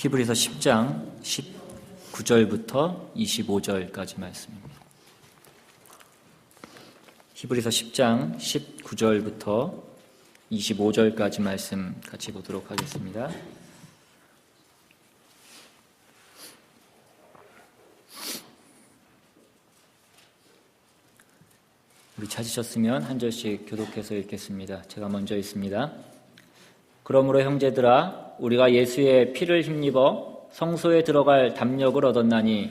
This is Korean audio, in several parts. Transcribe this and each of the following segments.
히브리서 10장 19절부터 25절까지 말씀입니다. 히브리서 10장 19절부터 25절까지 말씀 같이 보도록 하겠습니다. 우리 찾으셨으면 한 절씩 교독해서 읽겠습니다. 제가 먼저 읽습니다. 그러므로 형제들아, 우리가 예수의 피를 힘입어 성소에 들어갈 담력을 얻었나니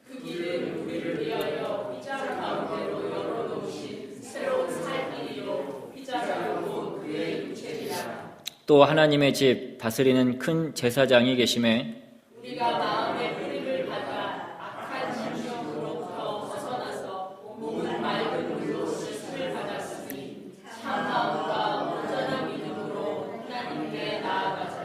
그 길은 우리를 위하여 피자를 가운데로 열어놓으신 새로운 살길이요 피자가 곧 그의 육체이라. 또 하나님의 집 다스리는 큰 제사장이 계심에 우리가 마음의 뿌림을 받아 악한 심령으로부터 벗어나서 몸은 맑은 물로 씻음을 받았으니 참 마음과 온전한 믿음으로 하나님께 나아가자.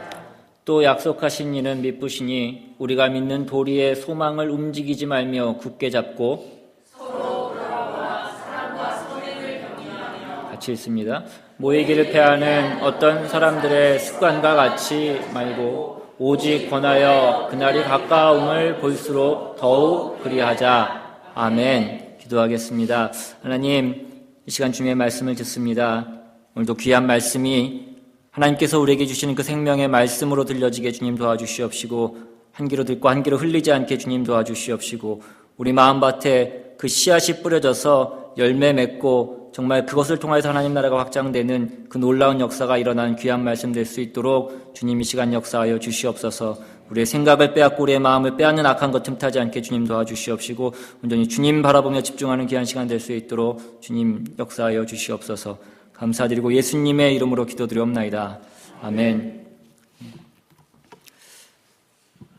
또 약속하신 이는 미쁘시니 우리가 믿는 도리의 소망을 움직이지 말며 굳게 잡고 서로 돌아와 사랑과 선행을 경외하며 같이 읽습니다. 모이기를 패하는 어떤 사람들의 습관과 같이 말고 오직 권하여 그날이 가까움을 볼수록 더욱 그리하자. 아멘. 기도하겠습니다. 하나님, 이 시간 주님의 말씀을 듣습니다. 오늘도 귀한 말씀이 하나님께서 우리에게 주시는 그 생명의 말씀으로 들려지게 주님 도와주시옵시고, 한 귀로 듣고 한 귀로 흘리지 않게 주님 도와주시옵시고, 우리 마음밭에 그 씨앗이 뿌려져서 열매 맺고 정말 그것을 통해서 하나님 나라가 확장되는 그 놀라운 역사가 일어나는 귀한 말씀 될 수 있도록 주님 이 시간 역사하여 주시옵소서. 우리의 생각을 빼앗고 우리의 마음을 빼앗는 악한 것 틈타지 않게 주님 도와주시옵시고, 온전히 주님 바라보며 집중하는 귀한 시간 될 수 있도록 주님 역사하여 주시옵소서. 감사드리고 예수님의 이름으로 기도드리옵나이다. 아멘.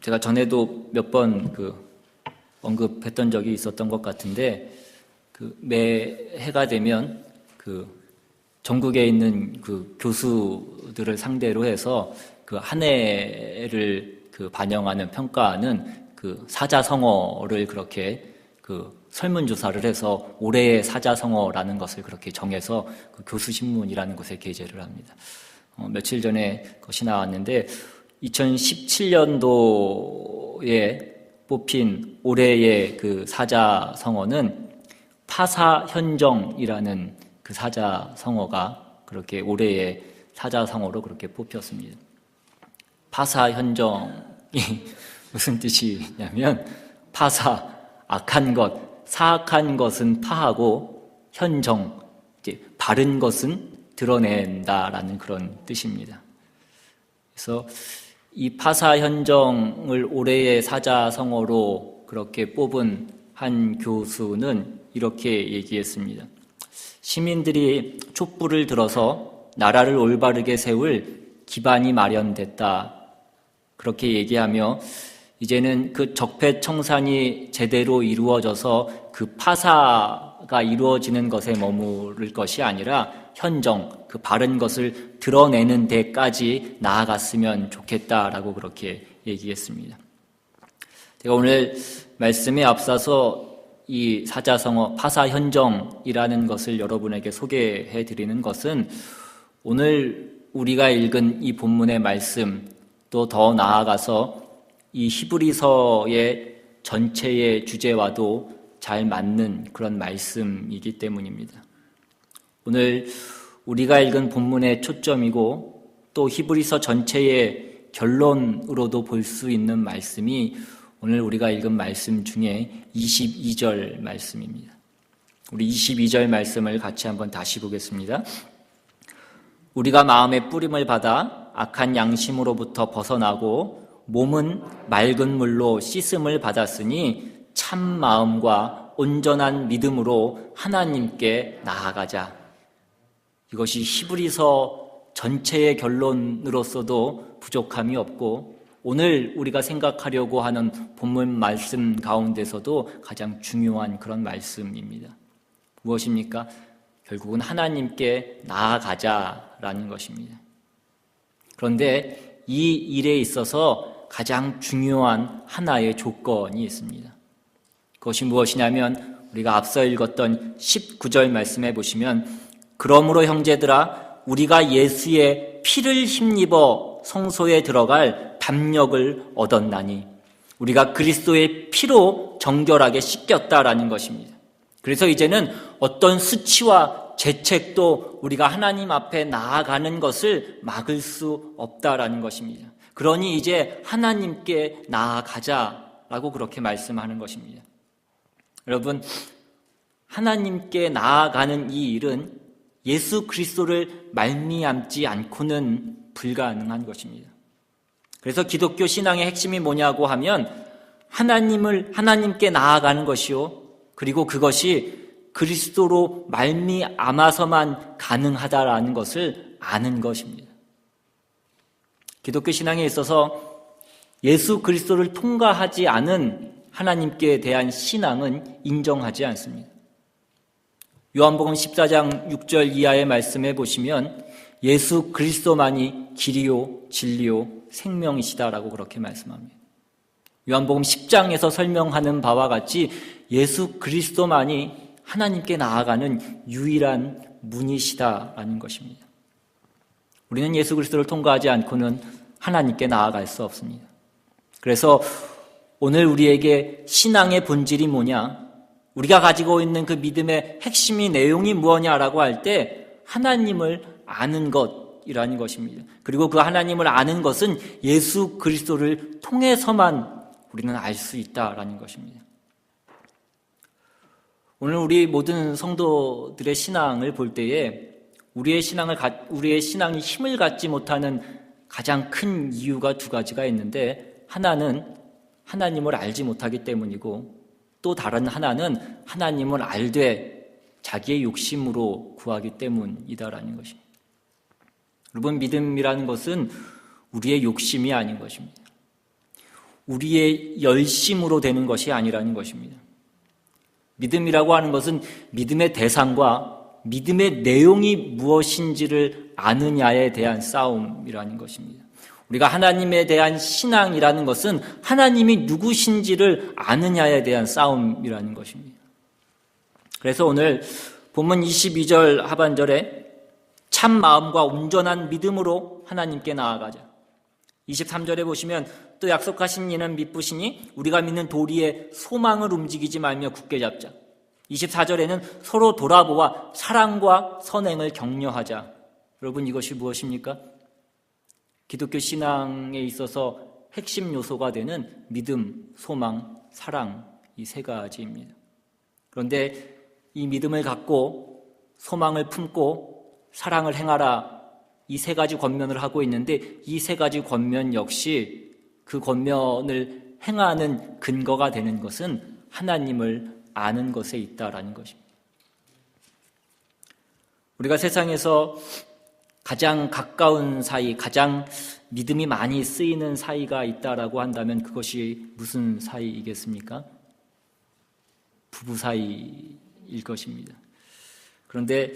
제가 전에도 몇 번 언급했던 적이 있었던 것 같은데, 매해가 되면 전국에 있는 교수들을 상대로 해서 한 해를 반영하는 평가하는 사자성어를 그렇게 설문조사를 해서 올해의 사자성어라는 것을 그렇게 정해서 교수신문이라는 곳에 게재를 합니다. 며칠 전에 것이 나왔는데 2017년도에 뽑힌 올해의 사자성어는 파사현정이라는 사자성어가 그렇게 올해의 사자성어로 그렇게 뽑혔습니다. 파사현정이 무슨 뜻이냐면 악한 것, 사악한 것은 파하고 현정, 이제 바른 것은 드러낸다라는 그런 뜻입니다. 그래서 이 파사현정을 올해의 사자성어로 그렇게 뽑은 한 교수는 이렇게 얘기했습니다. 시민들이 촛불을 들어서 나라를 올바르게 세울 기반이 마련됐다. 그렇게 얘기하며 이제는 적폐청산이 제대로 이루어져서 파사가 이루어지는 것에 머무를 것이 아니라 현정, 바른 것을 드러내는 데까지 나아갔으면 좋겠다라고 그렇게 얘기했습니다. 제가 오늘 말씀에 앞서서 이 사자성어 파사현정이라는 것을 여러분에게 소개해 드리는 것은 오늘 우리가 읽은 이 본문의 말씀, 또 더 나아가서 이 히브리서의 전체의 주제와도 잘 맞는 그런 말씀이기 때문입니다. 오늘 우리가 읽은 본문의 초점이고 또 히브리서 전체의 결론으로도 볼 수 있는 말씀이 오늘 우리가 읽은 말씀 중에 22절 말씀입니다. 우리 22절 말씀을 같이 한번 다시 보겠습니다. 우리가 마음의 뿌림을 받아 악한 양심으로부터 벗어나고 몸은 맑은 물로 씻음을 받았으니 참 마음과 온전한 믿음으로 하나님께 나아가자. 이것이 히브리서 전체의 결론으로서도 부족함이 없고 오늘 우리가 생각하려고 하는 본문 말씀 가운데서도 가장 중요한 그런 말씀입니다. 무엇입니까? 결국은 하나님께 나아가자라는 것입니다. 그런데 이 일에 있어서 가장 중요한 하나의 조건이 있습니다. 그것이 무엇이냐면 우리가 앞서 읽었던 19절 말씀에 보시면 그러므로 형제들아 우리가 예수의 피를 힘입어 성소에 들어갈 담력을 얻었나니 우리가 그리스도의 피로 정결하게 씻겼다라는 것입니다. 그래서 이제는 어떤 수치와 죄책도 우리가 하나님 앞에 나아가는 것을 막을 수 없다라는 것입니다. 그러니 이제 하나님께 나아가자라고 그렇게 말씀하는 것입니다. 여러분, 하나님께 나아가는 이 일은 예수 그리스도를 말미암지 않고는 불가능한 것입니다. 그래서 기독교 신앙의 핵심이 뭐냐고 하면 하나님께 나아가는 것이요, 그리고 그것이 그리스도로 말미암아서만 가능하다라는 것을 아는 것입니다. 기독교 신앙에 있어서 예수 그리스도를 통과하지 않은 하나님께 대한 신앙은 인정하지 않습니다. 요한복음 14장 6절 이하의 말씀에 보시면 예수 그리스도만이 길이요 진리요 생명이시다라고 그렇게 말씀합니다. 요한복음 10장에서 설명하는 바와 같이 예수 그리스도만이 하나님께 나아가는 유일한 문이시다라는 것입니다. 우리는 예수 그리스도를 통과하지 않고는 하나님께 나아갈 수 없습니다. 그래서 오늘 우리에게 신앙의 본질이 뭐냐, 우리가 가지고 있는 그 믿음의 핵심이 내용이 무엇냐라고 할 때 하나님을 아는 것이라는 것입니다. 그리고 그 하나님을 아는 것은 예수 그리스도를 통해서만 우리는 알 수 있다라는 것입니다. 오늘 우리 모든 성도들의 신앙을 볼 때에 우리의 신앙이 힘을 갖지 못하는 가장 큰 이유가 두 가지가 있는데, 하나는 하나님을 알지 못하기 때문이고, 또 다른 하나는 하나님을 알되 자기의 욕심으로 구하기 때문이다라는 것입니다. 여러분, 믿음이라는 것은 우리의 욕심이 아닌 것입니다. 우리의 열심으로 되는 것이 아니라는 것입니다. 믿음이라고 하는 것은 믿음의 대상과 믿음의 내용이 무엇인지를 아느냐에 대한 싸움이라는 것입니다. 우리가 하나님에 대한 신앙이라는 것은 하나님이 누구신지를 아느냐에 대한 싸움이라는 것입니다. 그래서 오늘 본문 22절 하반절에 참 마음과 온전한 믿음으로 하나님께 나아가자. 23절에 보시면 또 약속하신 이는 미쁘시니 우리가 믿는 도리에 소망을 움직이지 말며 굳게 잡자. 24절에는 서로 돌아보아 사랑과 선행을 격려하자. 여러분, 이것이 무엇입니까? 기독교 신앙에 있어서 핵심 요소가 되는 믿음, 소망, 사랑, 이 세 가지입니다. 그런데 이 믿음을 갖고 소망을 품고 사랑을 행하라, 이 세 가지 권면을 하고 있는데, 이 세 가지 권면 역시 그 권면을 행하는 근거가 되는 것은 하나님을 아는 것에 있다라는 것입니다. 우리가 세상에서 가장 가까운 사이, 가장 믿음이 많이 쓰이는 사이가 있다라고 한다면 그것이 무슨 사이이겠습니까? 부부 사이일 것입니다. 그런데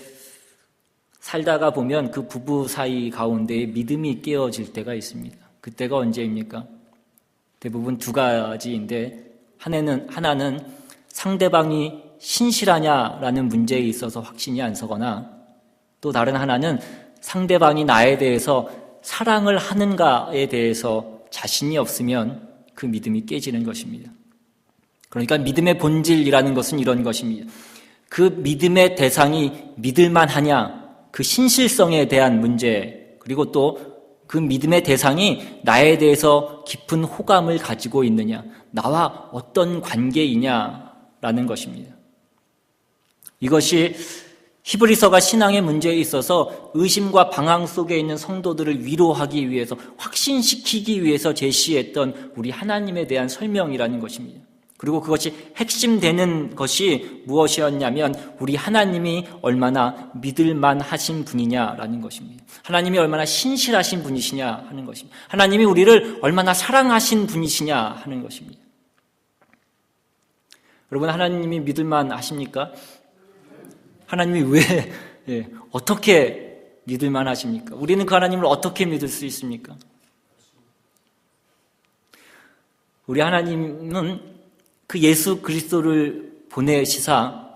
살다가 보면 그 부부 사이 가운데 믿음이 깨어질 때가 있습니다. 그때가 언제입니까? 대부분 두 가지인데, 하나는 상대방이 신실하냐라는 문제에 있어서 확신이 안 서거나, 또 다른 하나는 상대방이 나에 대해서 사랑을 하는가에 대해서 자신이 없으면 그 믿음이 깨지는 것입니다. 그러니까 믿음의 본질이라는 것은 이런 것입니다. 그 믿음의 대상이 믿을만 하냐, 그 신실성에 대한 문제, 그리고 또 그 믿음의 대상이 나에 대해서 깊은 호감을 가지고 있느냐, 나와 어떤 관계이냐라는 것입니다. 이것이 히브리서가 신앙의 문제에 있어서 의심과 방황 속에 있는 성도들을 위로하기 위해서, 확신시키기 위해서 제시했던 우리 하나님에 대한 설명이라는 것입니다. 그리고 그것이 핵심되는 것이 무엇이었냐면 우리 하나님이 얼마나 믿을만 하신 분이냐라는 것입니다. 하나님이 얼마나 신실하신 분이시냐 하는 것입니다. 하나님이 우리를 얼마나 사랑하신 분이시냐 하는 것입니다. 여러분, 하나님이 믿을만 하십니까? 하나님이 어떻게 믿을만 하십니까? 우리는 그 하나님을 어떻게 믿을 수 있습니까? 우리 하나님은 그 예수 그리스도를 보내시사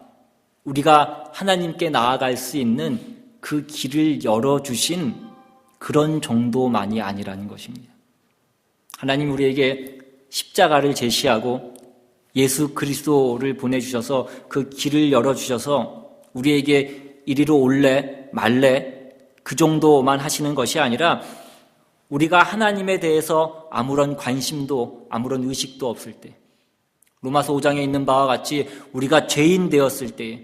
우리가 하나님께 나아갈 수 있는 그 길을 열어주신 그런 정도만이 아니라는 것입니다. 하나님 우리에게 십자가를 제시하고 예수 그리스도를 보내주셔서 그 길을 열어주셔서 우리에게 이리로 올래 말래 그 정도만 하시는 것이 아니라 우리가 하나님에 대해서 아무런 관심도 아무런 의식도 없을 때, 로마서 5장에 있는 바와 같이 우리가 죄인 되었을 때,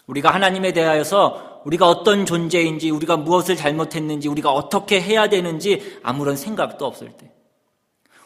우리가 하나님에 대하여서 우리가 어떤 존재인지, 우리가 무엇을 잘못했는지, 우리가 어떻게 해야 되는지 아무런 생각도 없을 때,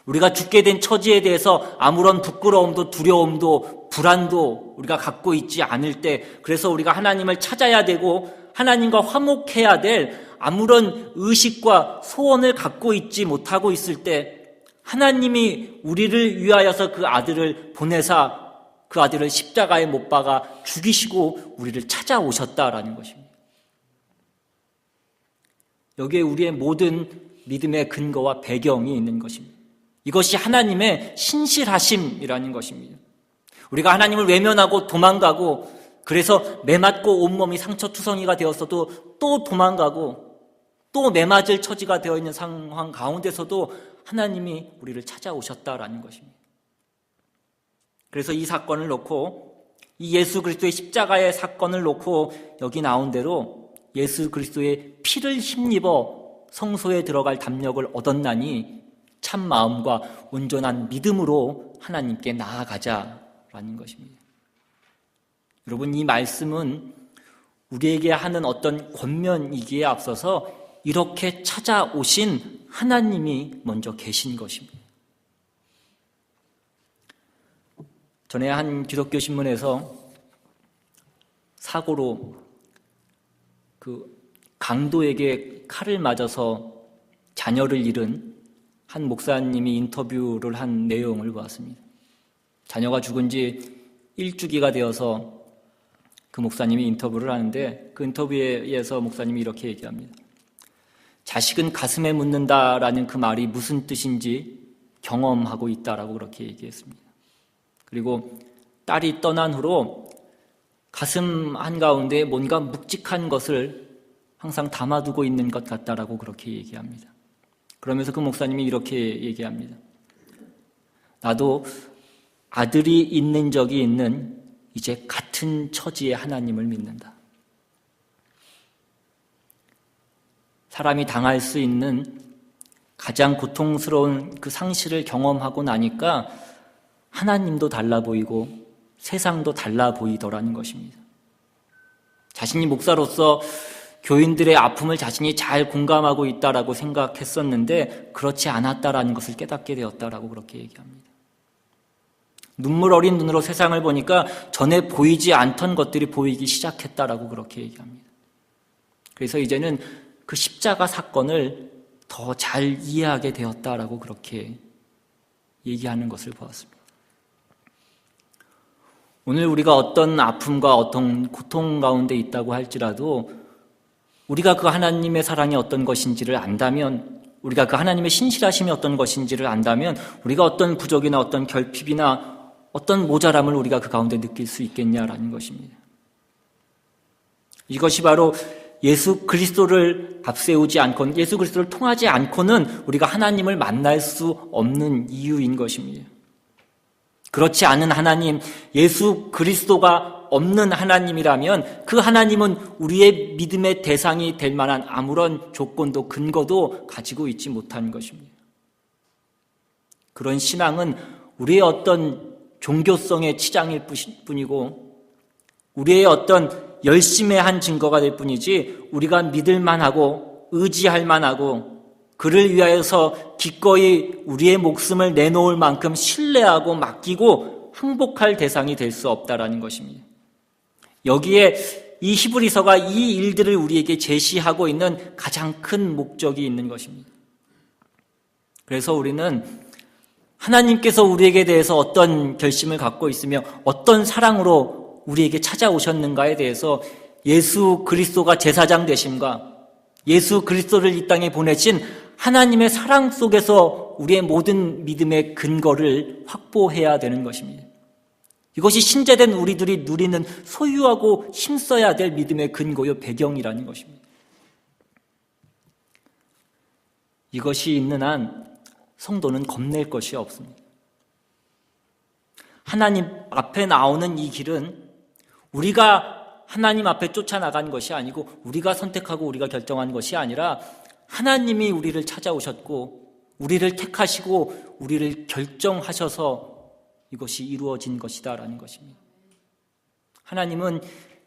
우리가 죽게 된 처지에 대해서 아무런 부끄러움도 두려움도 불안도 우리가 갖고 있지 않을 때, 그래서 우리가 하나님을 찾아야 되고 하나님과 화목해야 될 아무런 의식과 소원을 갖고 있지 못하고 있을 때, 하나님이 우리를 위하여서 그 아들을 보내사 그 아들을 십자가에 못 박아 죽이시고 우리를 찾아오셨다라는 것입니다. 여기에 우리의 모든 믿음의 근거와 배경이 있는 것입니다. 이것이 하나님의 신실하심이라는 것입니다. 우리가 하나님을 외면하고 도망가고, 그래서 매맞고 온몸이 상처투성이가 되었어도 또 도망가고 또 매맞을 처지가 되어 있는 상황 가운데서도 하나님이 우리를 찾아오셨다라는 것입니다. 그래서 이 사건을 놓고, 이 예수 그리스도의 십자가의 사건을 놓고 여기 나온 대로 예수 그리스도의 피를 힘입어 성소에 들어갈 담력을 얻었나니 참 마음과 온전한 믿음으로 하나님께 나아가자라는 것입니다. 여러분, 이 말씀은 우리에게 하는 어떤 권면이기에 앞서서 이렇게 찾아오신 하나님이 먼저 계신 것입니다. 전에 한 기독교 신문에서 사고로 그 강도에게 칼을 맞아서 자녀를 잃은 한 목사님이 인터뷰를 한 내용을 보았습니다. 자녀가 죽은 지 일주기가 되어서 그 목사님이 인터뷰를 하는데, 그 인터뷰에서 목사님이 이렇게 얘기합니다. 자식은 가슴에 묻는다라는 그 말이 무슨 뜻인지 경험하고 있다라고 그렇게 얘기했습니다. 그리고 딸이 떠난 후로 가슴 한가운데 뭔가 묵직한 것을 항상 담아두고 있는 것 같다라고 그렇게 얘기합니다. 그러면서 그 목사님이 이렇게 얘기합니다. 나도 아들이 있는 적이 있는 이제 같은 처지의 하나님을 믿는다. 사람이 당할 수 있는 가장 고통스러운 그 상실을 경험하고 나니까 하나님도 달라 보이고 세상도 달라 보이더라는 것입니다. 자신이 목사로서 교인들의 아픔을 자신이 잘 공감하고 있다라고 생각했었는데 그렇지 않았다라는 것을 깨닫게 되었다라고 그렇게 얘기합니다. 눈물 어린 눈으로 세상을 보니까 전에 보이지 않던 것들이 보이기 시작했다라고 그렇게 얘기합니다. 그래서 이제는 그 십자가 사건을 더 잘 이해하게 되었다라고 그렇게 얘기하는 것을 보았습니다. 오늘 우리가 어떤 아픔과 어떤 고통 가운데 있다고 할지라도 우리가 그 하나님의 사랑이 어떤 것인지를 안다면, 우리가 그 하나님의 신실하심이 어떤 것인지를 안다면 우리가 어떤 부족이나 어떤 결핍이나 어떤 모자람을 우리가 그 가운데 느낄 수 있겠냐라는 것입니다. 이것이 바로 예수 그리스도를 앞세우지 않고는, 예수 그리스도를 통하지 않고는 우리가 하나님을 만날 수 없는 이유인 것입니다. 그렇지 않은 하나님, 예수 그리스도가 없는 하나님이라면 그 하나님은 우리의 믿음의 대상이 될 만한 아무런 조건도 근거도 가지고 있지 못한 것입니다. 그런 신앙은 우리의 어떤 종교성의 치장일 뿐이고 우리의 어떤 열심의 한 증거가 될 뿐이지, 우리가 믿을 만하고 의지할 만하고 그를 위하여서 기꺼이 우리의 목숨을 내놓을 만큼 신뢰하고 맡기고 항복할 대상이 될 수 없다라는 것입니다. 여기에 이 히브리서가 이 일들을 우리에게 제시하고 있는 가장 큰 목적이 있는 것입니다. 그래서 우리는 하나님께서 우리에게 대해서 어떤 결심을 갖고 있으며 어떤 사랑으로 우리에게 찾아오셨는가에 대해서 예수 그리스도가 제사장 되심과 예수 그리스도를 이 땅에 보내신 하나님의 사랑 속에서 우리의 모든 믿음의 근거를 확보해야 되는 것입니다. 이것이 신자된 우리들이 누리는 소유하고 힘써야 될 믿음의 근거요 배경이라는 것입니다. 이것이 있는 한 성도는 겁낼 것이 없습니다. 하나님 앞에 나오는 이 길은 우리가 하나님 앞에 쫓아나간 것이 아니고 우리가 선택하고 우리가 결정한 것이 아니라 하나님이 우리를 찾아오셨고 우리를 택하시고 우리를 결정하셔서 이것이 이루어진 것이다라는 것입니다. 하나님은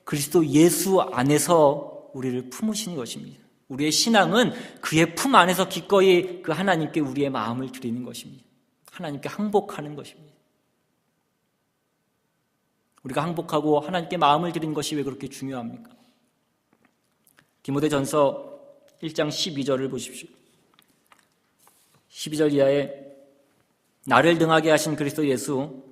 그리스도 예수 안에서 우리를 품으신 것입니다. 우리의 신앙은 그의 품 안에서 기꺼이 그 하나님께 우리의 마음을 드리는 것입니다. 하나님께 항복하는 것입니다. 우리가 항복하고 하나님께 마음을 드리는 것이 왜 그렇게 중요합니까? 디모데전서 1장 12절을 보십시오. 12절 이하에 나를 등하게 하신 그리스도 예수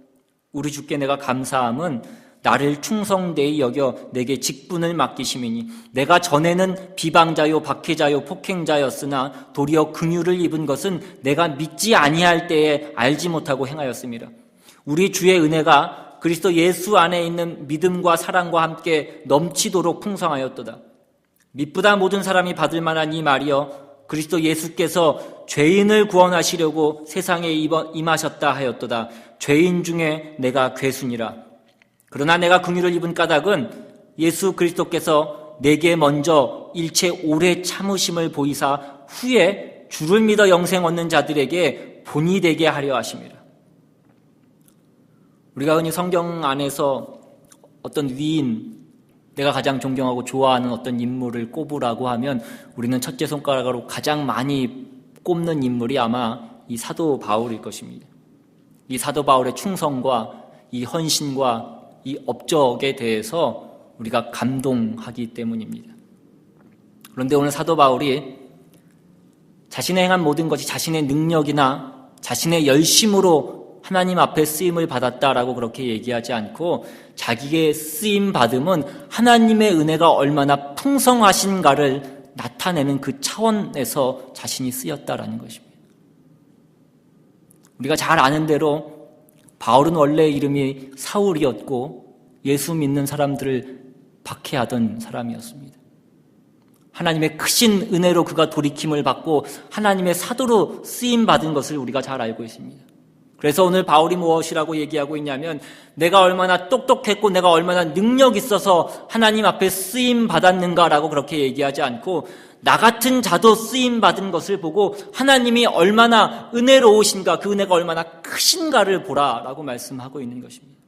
우리 주께 내가 감사함은 나를 충성되이 여겨 내게 직분을 맡기심이니 내가 전에는 비방자요 박해자요 폭행자였으나 도리어 긍휼을 입은 것은 내가 믿지 아니할 때에 알지 못하고 행하였습니다. 우리 주의 은혜가 그리스도 예수 안에 있는 믿음과 사랑과 함께 넘치도록 풍성하였도다. 미쁘다 모든 사람이 받을 만한 이 말이여 그리스도 예수께서 죄인을 구원하시려고 세상에 임하셨다 하였도다. 죄인 중에 내가 괴순이라. 그러나 내가 긍휼을 입은 까닭은 예수 그리스도께서 내게 먼저 일체 오래 참으심을 보이사 후에 주를 믿어 영생 얻는 자들에게 본이 되게 하려 하심이라. 우리가 흔히 성경 안에서 어떤 위인, 내가 가장 존경하고 좋아하는 어떤 인물을 꼽으라고 하면 우리는 첫째 손가락으로 가장 많이 꼽는 인물이 아마 이 사도 바울일 것입니다. 이 사도 바울의 충성과 이 헌신과 이 업적에 대해서 우리가 감동하기 때문입니다. 그런데 오늘 사도 바울이 자신의 행한 모든 것이 자신의 능력이나 자신의 열심으로 하나님 앞에 쓰임을 받았다라고 그렇게 얘기하지 않고 자기의 쓰임 받음은 하나님의 은혜가 얼마나 풍성하신가를 나타내는 그 차원에서 자신이 쓰였다라는 것입니다. 우리가 잘 아는 대로 바울은 원래 이름이 사울이었고 예수 믿는 사람들을 박해하던 사람이었습니다. 하나님의 크신 은혜로 그가 돌이킴을 받고 하나님의 사도로 쓰임받은 것을 우리가 잘 알고 있습니다. 그래서 오늘 바울이 무엇이라고 얘기하고 있냐면 내가 얼마나 똑똑했고 내가 얼마나 능력 있어서 하나님 앞에 쓰임받았는가라고 그렇게 얘기하지 않고 나 같은 자도 쓰임받은 것을 보고 하나님이 얼마나 은혜로우신가 그 은혜가 얼마나 크신가를 보라라고 말씀하고 있는 것입니다.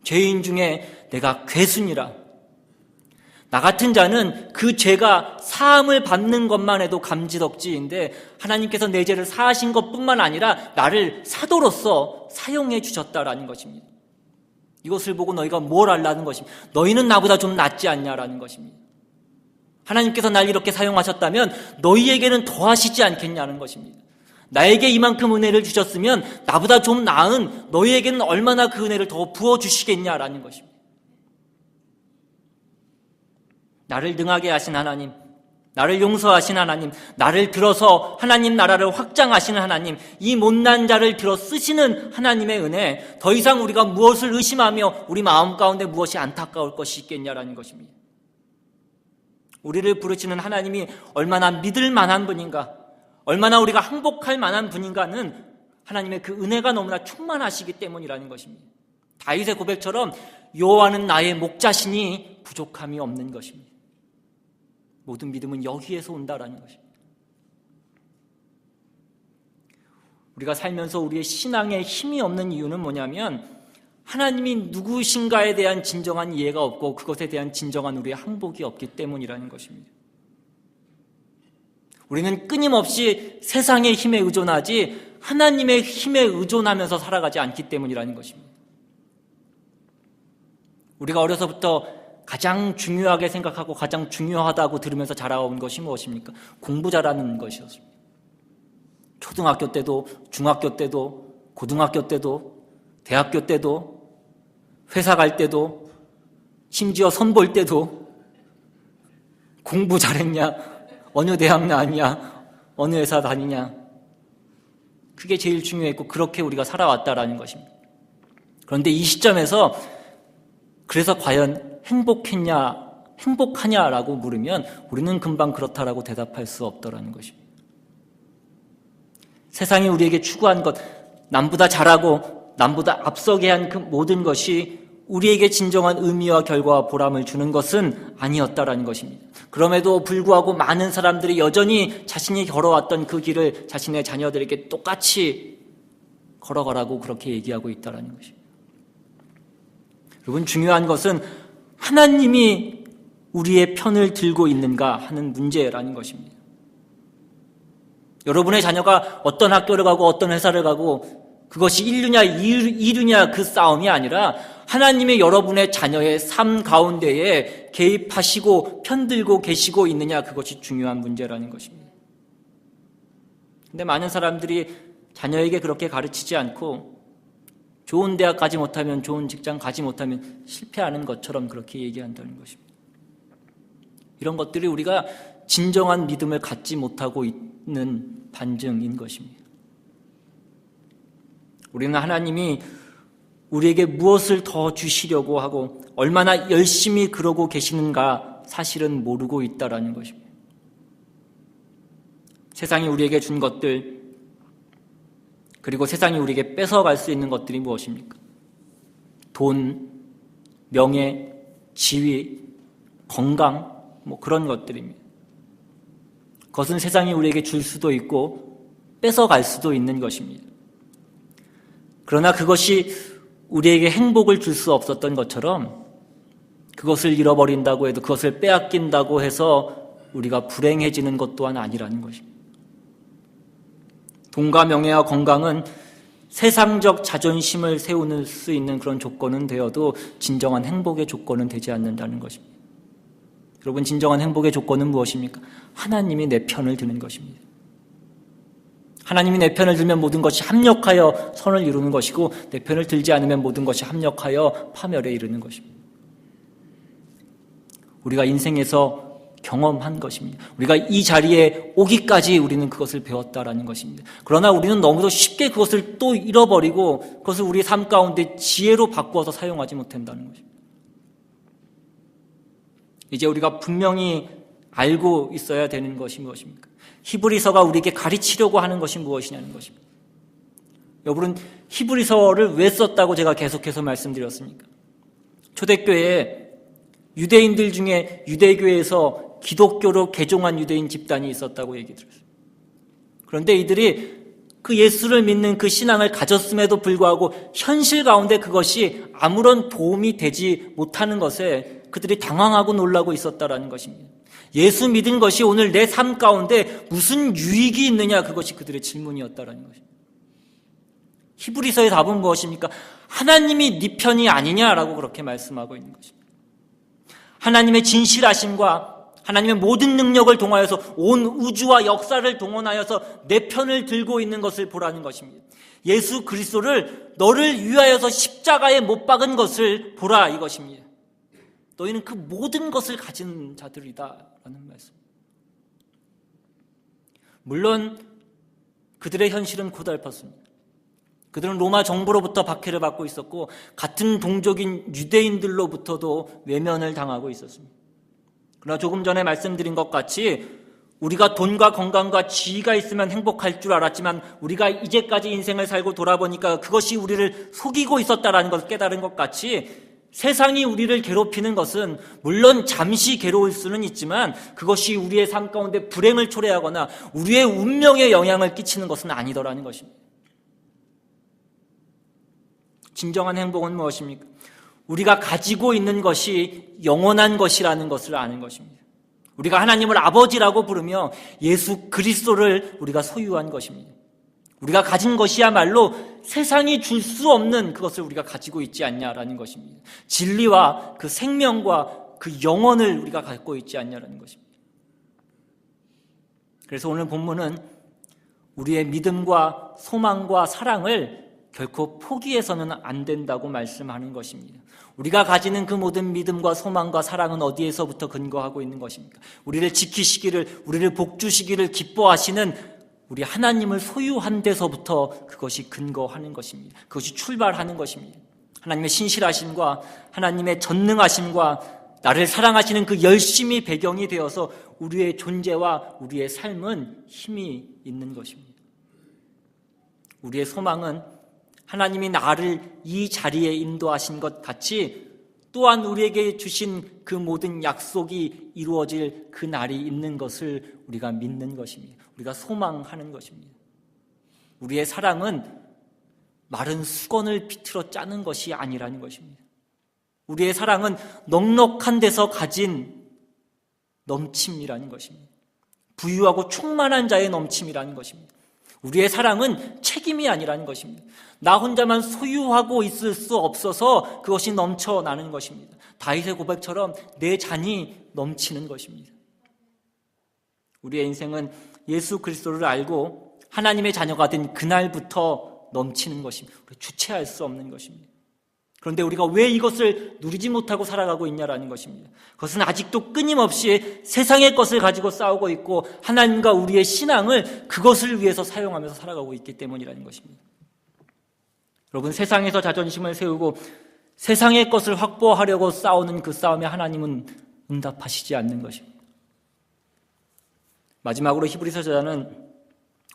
죄인 중에 내가 괴순이라. 나 같은 자는 그 죄가 사함을 받는 것만 해도 감지덕지인데 하나님께서 내 죄를 사하신 것뿐만 아니라 나를 사도로서 사용해 주셨다라는 것입니다. 이것을 보고 너희가 뭘 알라는 것입니다. 너희는 나보다 좀 낫지 않냐라는 것입니다. 하나님께서 날 이렇게 사용하셨다면 너희에게는 더 하시지 않겠냐는 것입니다. 나에게 이만큼 은혜를 주셨으면 나보다 좀 나은 너희에게는 얼마나 그 은혜를 더 부어주시겠냐라는 것입니다. 나를 능하게 하신 하나님, 나를 용서하신 하나님, 나를 들어서 하나님 나라를 확장하시는 하나님, 이 못난 자를 들어 쓰시는 하나님의 은혜, 더 이상 우리가 무엇을 의심하며 우리 마음 가운데 무엇이 안타까울 것이 있겠냐라는 것입니다. 우리를 부르시는 하나님이 얼마나 믿을 만한 분인가, 얼마나 우리가 항복할 만한 분인가는 하나님의 그 은혜가 너무나 충만하시기 때문이라는 것입니다. 다윗의 고백처럼 여호와는 나의 목자시니 부족함이 없는 것입니다. 모든 믿음은 여기에서 온다라는 것입니다. 우리가 살면서 우리의 신앙에 힘이 없는 이유는 뭐냐면 하나님이 누구신가에 대한 진정한 이해가 없고 그것에 대한 진정한 우리의 항복이 없기 때문이라는 것입니다. 우리는 끊임없이 세상의 힘에 의존하지 하나님의 힘에 의존하면서 살아가지 않기 때문이라는 것입니다. 우리가 어려서부터 가장 중요하게 생각하고 가장 중요하다고 들으면서 자라온 것이 무엇입니까? 공부 잘하는 것이었습니다. 초등학교 때도 중학교 때도 고등학교 때도 대학교 때도 회사 갈 때도 심지어 선볼 때도 공부 잘했냐? 어느 대학 나왔냐? 어느 회사 다니냐? 그게 제일 중요했고 그렇게 우리가 살아왔다라는 것입니다. 그런데 이 시점에서 그래서 과연 행복하냐라고 물으면 우리는 금방 그렇다라고 대답할 수 없더라는 것입니다. 세상이 우리에게 추구한 것, 남보다 잘하고 남보다 앞서게 한 그 모든 것이 우리에게 진정한 의미와 결과와 보람을 주는 것은 아니었다라는 것입니다. 그럼에도 불구하고 많은 사람들이 여전히 자신이 걸어왔던 그 길을 자신의 자녀들에게 똑같이 걸어가라고 그렇게 얘기하고 있다라는 것입니다. 여러분, 중요한 것은 하나님이 우리의 편을 들고 있는가 하는 문제라는 것입니다. 여러분의 자녀가 어떤 학교를 가고 어떤 회사를 가고 그것이 1류냐 2류냐 그 싸움이 아니라 하나님의 여러분의 자녀의 삶 가운데에 개입하시고 편들고 계시고 있느냐, 그것이 중요한 문제라는 것입니다. 근데 많은 사람들이 자녀에게 그렇게 가르치지 않고 좋은 대학 가지 못하면, 좋은 직장 가지 못하면 실패하는 것처럼 그렇게 얘기한다는 것입니다. 이런 것들이 우리가 진정한 믿음을 갖지 못하고 있는 반증인 것입니다. 우리는 하나님이 우리에게 무엇을 더 주시려고 하고 얼마나 열심히 그러고 계시는가 사실은 모르고 있다라는 것입니다. 세상이 우리에게 준 것들, 그리고 세상이 우리에게 뺏어갈 수 있는 것들이 무엇입니까? 돈, 명예, 지위, 건강, 그런 것들입니다. 그것은 세상이 우리에게 줄 수도 있고 뺏어갈 수도 있는 것입니다. 그러나 그것이 우리에게 행복을 줄 수 없었던 것처럼 그것을 잃어버린다고 해도, 그것을 빼앗긴다고 해서 우리가 불행해지는 것 또한 아니라는 것입니다. 돈과 명예와 건강은 세상적 자존심을 세우는 수 있는 그런 조건은 되어도 진정한 행복의 조건은 되지 않는다는 것입니다. 여러분, 진정한 행복의 조건은 무엇입니까? 하나님이 내 편을 드는 것입니다. 하나님이 내 편을 들면 모든 것이 합력하여 선을 이루는 것이고, 내 편을 들지 않으면 모든 것이 합력하여 파멸에 이르는 것입니다. 우리가 인생에서 경험한 것입니다. 우리가 이 자리에 오기까지 우리는 그것을 배웠다라는 것입니다. 그러나 우리는 너무도 쉽게 그것을 또 잃어버리고 그것을 우리 삶 가운데 지혜로 바꾸어서 사용하지 못한다는 것입니다. 이제 우리가 분명히 알고 있어야 되는 것이 무엇입니까? 히브리서가 우리에게 가르치려고 하는 것이 무엇이냐는 것입니다. 여러분, 히브리서를 왜 썼다고 제가 계속해서 말씀드렸습니까? 초대교회에 유대인들 중에 유대교회에서 기독교로 개종한 유대인 집단이 있었다고 얘기 들었어요. 그런데 이들이 그 예수를 믿는 그 신앙을 가졌음에도 불구하고 현실 가운데 그것이 아무런 도움이 되지 못하는 것에 그들이 당황하고 놀라고 있었다라는 것입니다. 예수 믿은 것이 오늘 내 삶 가운데 무슨 유익이 있느냐, 그것이 그들의 질문이었다라는 것입니다. 히브리서의 답은 무엇입니까? 하나님이 네 편이 아니냐라고 그렇게 말씀하고 있는 것입니다. 하나님의 진실하심과 하나님의 모든 능력을 동하여서 온 우주와 역사를 동원하여서 내 편을 들고 있는 것을 보라는 것입니다. 예수 그리스도를 너를 위하여서 십자가에 못 박은 것을 보라, 이것입니다. 너희는 그 모든 것을 가진 자들이다라는 말씀. 물론 그들의 현실은 고달팠습니다. 그들은 로마 정부로부터 박해를 받고 있었고 같은 동족인 유대인들로부터도 외면을 당하고 있었습니다. 그러나 조금 전에 말씀드린 것 같이 우리가 돈과 건강과 지위가 있으면 행복할 줄 알았지만 우리가 이제까지 인생을 살고 돌아보니까 그것이 우리를 속이고 있었다라는 것을 깨달은 것 같이 세상이 우리를 괴롭히는 것은 물론 잠시 괴로울 수는 있지만 그것이 우리의 삶 가운데 불행을 초래하거나 우리의 운명에 영향을 끼치는 것은 아니더라는 것입니다. 진정한 행복은 무엇입니까? 우리가 가지고 있는 것이 영원한 것이라는 것을 아는 것입니다. 우리가 하나님을 아버지라고 부르며 예수 그리스도를 우리가 소유한 것입니다. 우리가 가진 것이야말로 세상이 줄 수 없는 그것을 우리가 가지고 있지 않냐라는 것입니다. 진리와 그 생명과 그 영혼을 우리가 갖고 있지 않냐라는 것입니다. 그래서 오늘 본문은 우리의 믿음과 소망과 사랑을 결코 포기해서는 안 된다고 말씀하는 것입니다. 우리가 가지는 그 모든 믿음과 소망과 사랑은 어디에서부터 근거하고 있는 것입니까? 우리를 지키시기를, 우리를 복주시기를 기뻐하시는 우리 하나님을 소유한 데서부터 그것이 근거하는 것입니다. 그것이 출발하는 것입니다. 하나님의 신실하심과 하나님의 전능하심과 나를 사랑하시는 그 열심이 배경이 되어서 우리의 존재와 우리의 삶은 힘이 있는 것입니다. 우리의 소망은 하나님이 나를 이 자리에 인도하신 것 같이 또한 우리에게 주신 그 모든 약속이 이루어질 그 날이 있는 것을 우리가 믿는 것입니다. 우리가 소망하는 것입니다. 우리의 사랑은 마른 수건을 비틀어 짜는 것이 아니라는 것입니다. 우리의 사랑은 넉넉한 데서 가진 넘침이라는 것입니다. 부유하고 충만한 자의 넘침이라는 것입니다. 우리의 사랑은 책임이 아니라는 것입니다. 나 혼자만 소유하고 있을 수 없어서 그것이 넘쳐나는 것입니다. 다윗의 고백처럼 내 잔이 넘치는 것입니다. 우리의 인생은 예수 그리스도를 알고 하나님의 자녀가 된 그날부터 넘치는 것입니다. 주체할 수 없는 것입니다. 그런데 우리가 왜 이것을 누리지 못하고 살아가고 있냐라는 것입니다. 그것은 아직도 끊임없이 세상의 것을 가지고 싸우고 있고 하나님과 우리의 신앙을 그것을 위해서 사용하면서 살아가고 있기 때문이라는 것입니다. 여러분, 세상에서 자존심을 세우고 세상의 것을 확보하려고 싸우는 그 싸움에 하나님은 응답하시지 않는 것입니다. 마지막으로 히브리서 저자는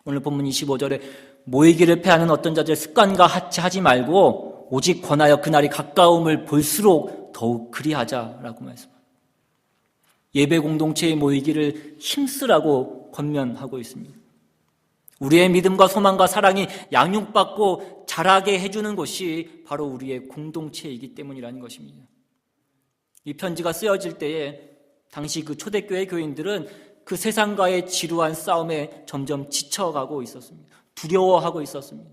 오늘 본문 25절에 모이기를 패하는 어떤 자들의 습관과 하지 말고 오직 권하여 그날이 가까움을 볼수록 더욱 그리하자라고 말씀합니다. 예배 공동체에 모이기를 힘쓰라고 권면하고 있습니다. 우리의 믿음과 소망과 사랑이 양육받고 자라게 해주는 곳이 바로 우리의 공동체이기 때문이라는 것입니다. 이 편지가 쓰여질 때에 당시 그 초대교회 교인들은 그 세상과의 지루한 싸움에 점점 지쳐가고 있었습니다. 두려워하고 있었습니다.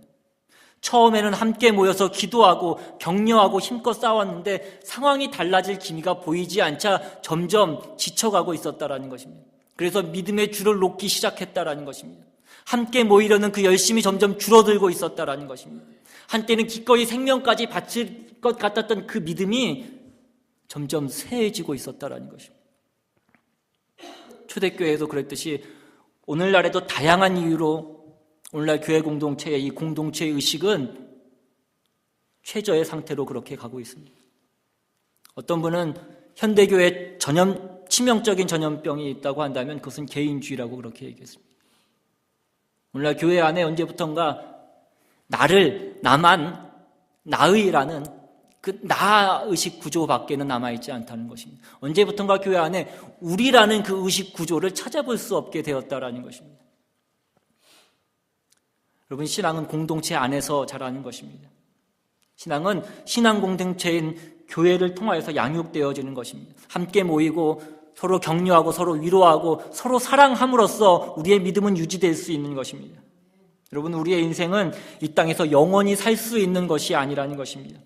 처음에는 함께 모여서 기도하고 격려하고 힘껏 싸웠는데 상황이 달라질 기미가 보이지 않자 점점 지쳐가고 있었다라는 것입니다. 그래서 믿음의 줄을 놓기 시작했다라는 것입니다. 함께 모이려는 그 열심이 점점 줄어들고 있었다라는 것입니다. 한때는 기꺼이 생명까지 바칠 것 같았던 그 믿음이 점점 쇠해지고 있었다라는 것입니다. 초대교회에도 그랬듯이 오늘날에도 다양한 이유로 오늘날 교회 공동체의 이 공동체의 의식은 최저의 상태로 그렇게 가고 있습니다. 어떤 분은 현대교회에 치명적인 전염병이 있다고 한다면 그것은 개인주의라고 그렇게 얘기했습니다. 오늘날 교회 안에 언제부턴가 나만, 나의라는 그 나의식 구조밖에는 남아있지 않다는 것입니다. 언제부턴가 교회 안에 우리라는 그 의식 구조를 찾아볼 수 없게 되었다라는 것입니다. 여러분, 신앙은 공동체 안에서 자라는 것입니다. 신앙은 신앙 공동체인 교회를 통하여서 양육되어지는 것입니다. 함께 모이고 서로 격려하고 서로 위로하고 서로 사랑함으로써 우리의 믿음은 유지될 수 있는 것입니다. 여러분, 우리의 인생은 이 땅에서 영원히 살 수 있는 것이 아니라는 것입니다.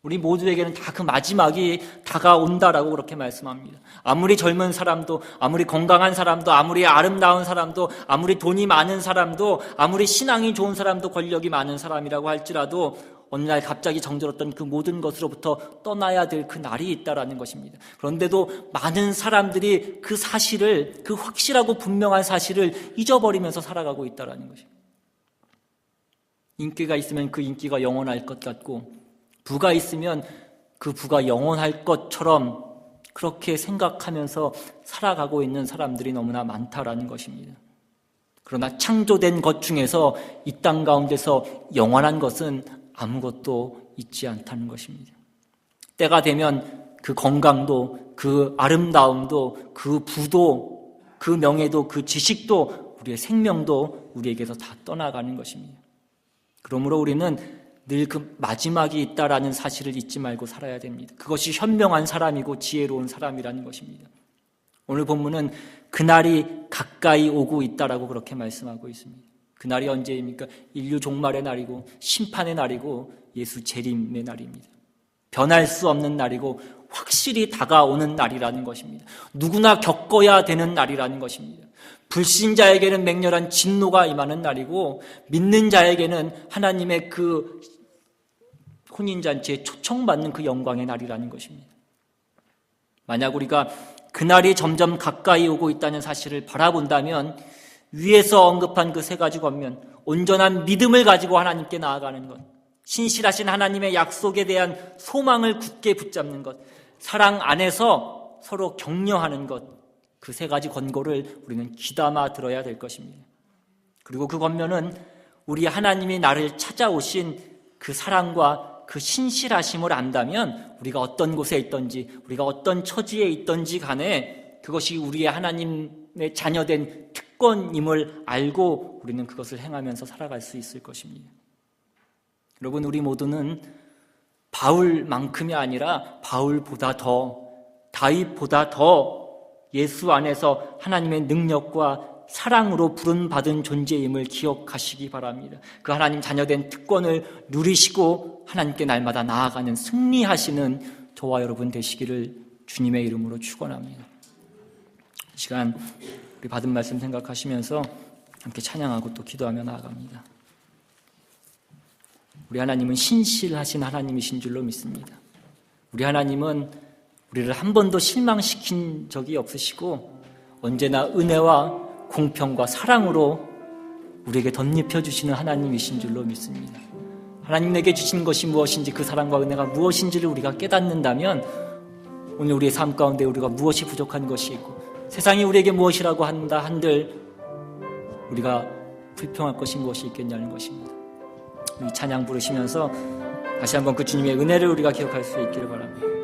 우리 모두에게는 다 그 마지막이 다가온다라고 그렇게 말씀합니다. 아무리 젊은 사람도, 아무리 건강한 사람도, 아무리 아름다운 사람도, 아무리 돈이 많은 사람도, 아무리 신앙이 좋은 사람도, 권력이 많은 사람이라고 할지라도 어느 날 갑자기 정들었던 그 모든 것으로부터 떠나야 될 그 날이 있다라는 것입니다. 그런데도 많은 사람들이 그 사실을, 그 확실하고 분명한 사실을 잊어버리면서 살아가고 있다라는 것입니다. 인기가 있으면 그 인기가 영원할 것 같고, 부가 있으면 그 부가 영원할 것처럼 그렇게 생각하면서 살아가고 있는 사람들이 너무나 많다라는 것입니다. 그러나 창조된 것 중에서 이 땅 가운데서 영원한 것은 아무것도 있지 않다는 것입니다. 때가 되면 그 건강도, 그 아름다움도, 그 부도, 그 명예도, 그 지식도, 우리의 생명도 우리에게서 다 떠나가는 것입니다. 그러므로 우리는 늘 그 마지막이 있다라는 사실을 잊지 말고 살아야 됩니다. 그것이 현명한 사람이고 지혜로운 사람이라는 것입니다. 오늘 본문은 그날이 가까이 오고 있다라고 그렇게 말씀하고 있습니다. 그날이 언제입니까? 인류 종말의 날이고 심판의 날이고 예수 재림의 날입니다. 변할 수 없는 날이고 확실히 다가오는 날이라는 것입니다. 누구나 겪어야 되는 날이라는 것입니다. 불신자에게는 맹렬한 진노가 임하는 날이고 믿는 자에게는 하나님의 그 혼인잔치에 초청받는 그 영광의 날이라는 것입니다. 만약 우리가 그날이 점점 가까이 오고 있다는 사실을 바라본다면 위에서 언급한 그 세 가지 권면, 온전한 믿음을 가지고 하나님께 나아가는 것, 신실하신 하나님의 약속에 대한 소망을 굳게 붙잡는 것, 사랑 안에서 서로 격려하는 것, 그 세 가지 권고를 우리는 귀담아 들어야 될 것입니다. 그리고 그 권면은 우리 하나님이 나를 찾아오신 그 사랑과 그 신실하심을 안다면 우리가 어떤 곳에 있든지 우리가 어떤 처지에 있든지 간에 그것이 우리의 하나님의 자녀된 특권임을 알고 우리는 그것을 행하면서 살아갈 수 있을 것입니다. 여러분, 우리 모두는 바울만큼이 아니라 바울보다 더, 다윗보다 더 예수 안에서 하나님의 능력과 사랑으로 부름받은 존재임을 기억하시기 바랍니다. 그 하나님 자녀된 특권을 누리시고 하나님께 날마다 나아가는 승리하시는 저와 여러분 되시기를 주님의 이름으로 축원합니다. 이 시간 우리 받은 말씀 생각하시면서 함께 찬양하고 또 기도하며 나아갑니다. 우리 하나님은 신실하신 하나님이신 줄로 믿습니다. 우리 하나님은 우리를 한 번도 실망시킨 적이 없으시고 언제나 은혜와 공평과 사랑으로 우리에게 덧입혀 주시는 하나님이신 줄로 믿습니다. 하나님 내게 주신 것이 무엇인지, 그 사랑과 은혜가 무엇인지를 우리가 깨닫는다면 오늘 우리의 삶 가운데 우리가 무엇이 부족한 것이 있고 세상이 우리에게 무엇이라고 한다 한들 우리가 불평할 것이 무엇이 있겠냐는 것입니다. 이 찬양 부르시면서 다시 한번 그 주님의 은혜를 우리가 기억할 수 있기를 바랍니다.